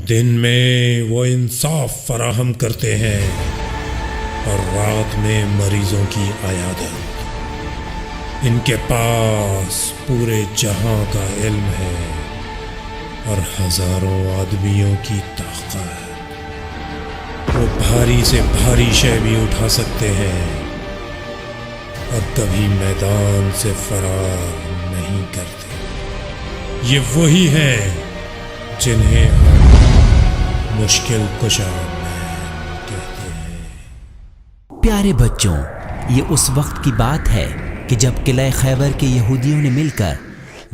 دن میں وہ انصاف فراہم کرتے ہیں اور رات میں مریضوں کی عیادت۔ ان کے پاس پورے جہاں کا علم ہے اور ہزاروں آدمیوں کی طاقت۔ وہ بھاری سے بھاری شے بھی اٹھا سکتے ہیں اور کبھی میدان سے فرار نہیں کرتے۔ یہ وہی ہیں جنہیں ہم مشکل کشا کہتے ہیں۔ پیارے بچوں، یہ اس وقت کی بات ہے کہ جب قلعہ خیبر کے یہودیوں نے مل کر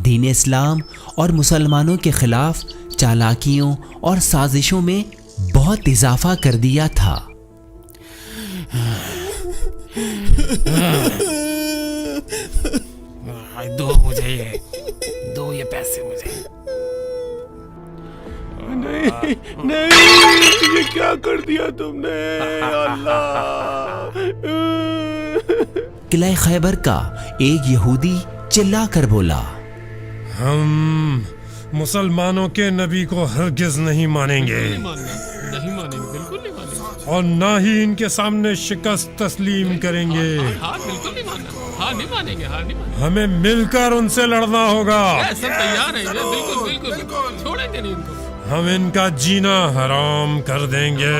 دین اسلام اور مسلمانوں کے خلاف چالاکیوں اور سازشوں میں بہت اضافہ کر دیا تھا۔ دو یہ پیسے مجھے۔ نہیں، یہ کیا کر دیا تم نے اللہ؟ قلعہ خیبر کا ایک یہودی چلا کر بولا، ہم مسلمانوں کے نبی کو ہرگز نہیں مانیں گے، نہیں مانیں گے، بالکل نہیں مانیں گے، اور نہ ہی ان کے سامنے شکست تسلیم کریں گے۔ ہاں بالکل نہیں ماننا، ہاں نہیں مانیں گے، ہاں نہیں مانیں گے۔ ہمیں مل کر ان سے لڑنا ہوگا۔ سب تیار ہیں، بالکل چھوڑیں گے نہیں ان کو۔ ہم ان کا جینا حرام کر دیں گے۔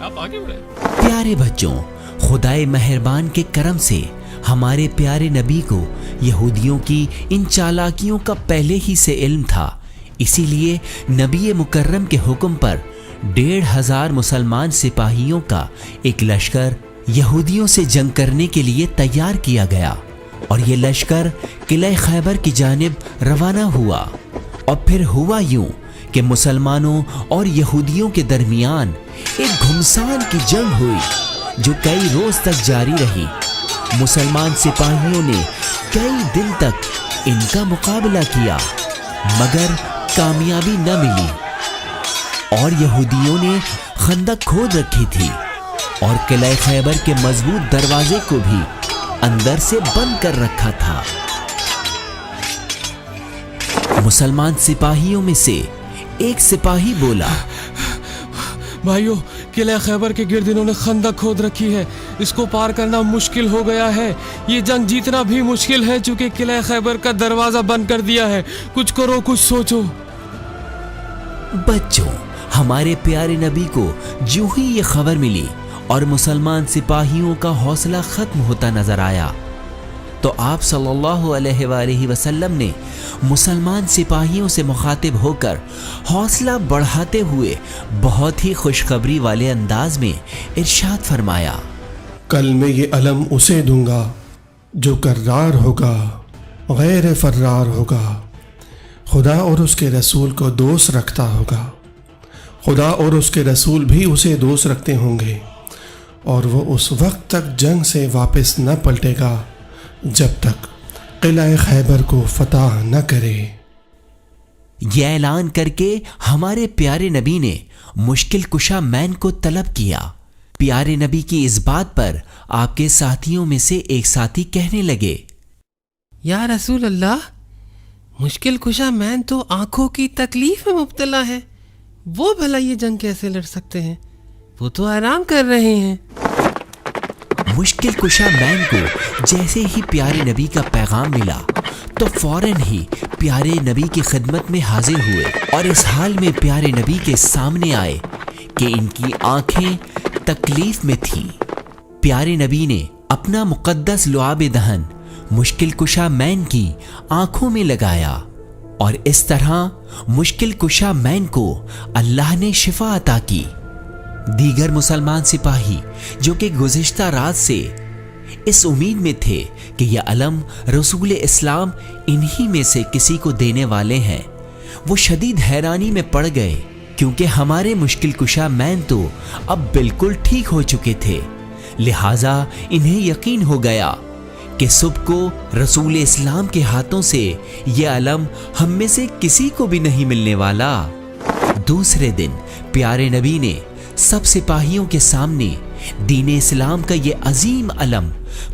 آپ آگے بڑھیں۔ پیارے بچوں، خدائے مہربان کے کرم سے ہمارے پیارے نبی کو یہودیوں کی ان چالاکیوں کا پہلے ہی سے علم تھا، اسی لیے نبی مکرم کے حکم پر 1500 مسلمان سپاہیوں کا ایک لشکر یہودیوں سے جنگ کرنے کے لیے تیار کیا گیا، اور یہ لشکر قلعہ خیبر کی جانب روانہ ہوا۔ اور پھر ہوا یوں کہ مسلمانوں اور یہودیوں کے درمیان ایک گھمسان کی جنگ ہوئی جو کئی روز تک جاری رہی۔ مسلمان سپاہیوں نے کئی دن تک ان کا مقابلہ کیا مگر کامیابی نہ ملی، اور یہودیوں نے خندق کھود رکھی تھی اور قلعہ خیبر کے مضبوط دروازے کو بھی اندر سے بند کر رکھا تھا۔ مسلمان سپاہیوں میں سے ایک سپاہی بولا، بھائیو، قلعہ خیبر کے گرد انہوں نے خندق کھود رکھی ہے، اس کو پار کرنا مشکل ہو گیا ہے، یہ جنگ جیتنا بھی مشکل ہے چونکہ قلعہ خیبر کا دروازہ بند کر دیا ہے، کچھ کرو، کچھ سوچو۔ بچوں، ہمارے پیارے نبی کو جو ہی یہ خبر ملی اور مسلمان سپاہیوں کا حوصلہ ختم ہوتا نظر آیا تو آپ صلی اللہ علیہ وآلہ وسلم نے مسلمان سپاہیوں سے مخاطب ہو کر حوصلہ بڑھاتے ہوئے بہت ہی خوشخبری والے انداز میں ارشاد فرمایا، کل میں یہ علم اسے دوں گا جو کرار ہوگا، غیر فرار ہوگا، خدا اور اس کے رسول کو دوست رکھتا ہوگا، خدا اور اس کے رسول بھی اسے دوست رکھتے ہوں گے، اور وہ اس وقت تک جنگ سے واپس نہ پلٹے گا جب تک قلعہ خیبر کو فتح نہ کرے۔ یہ اعلان کر کے ہمارے پیارے نبی نے مشکل کشا مین کو طلب کیا۔ پیارے نبی کی اس بات پر آپ کے ساتھیوں میں سے ایک ساتھی کہنے لگے، یا رسول اللہ، مشکل کشا مین تو آنکھوں کی تکلیف میں مبتلا ہے، وہ بھلا یہ جنگ کیسے لڑ سکتے ہیں؟ وہ تو آرام کر رہے ہیں۔ مشکل کشا مین کو جیسے ہی پیارے نبی کا پیغام ملا تو فوراً ہی پیارے نبی کی خدمت میں حاضر ہوئے اور اس حال میں پیارے نبی کے سامنے آئے کہ ان کی آنکھیں تکلیف میں تھیں۔ پیارے نبی نے اپنا مقدس لعاب دہن مشکل کشا مین کی آنکھوں میں لگایا، اور اس طرح مشکل کشا مین کو اللہ نے شفا عطا کی۔ دیگر مسلمان سپاہی جو کہ گزشتہ رات سے اس امید میں تھے کہ یہ علم رسول اسلام انہی میں سے کسی کو دینے والے ہیں، وہ شدید حیرانی میں پڑ گئے، کیونکہ ہمارے مشکل کشا مین تو اب بالکل ٹھیک ہو چکے تھے، لہٰذا انہیں یقین ہو گیا کہ صبح کو رسول اسلام کے ہاتھوں سے یہ علم ہم میں سے کسی کو بھی نہیں ملنے والا۔ دوسرے دن پیارے نبی نے سب سپاہیوں کے سامنے دین اسلام کا یہ عظیم علم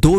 2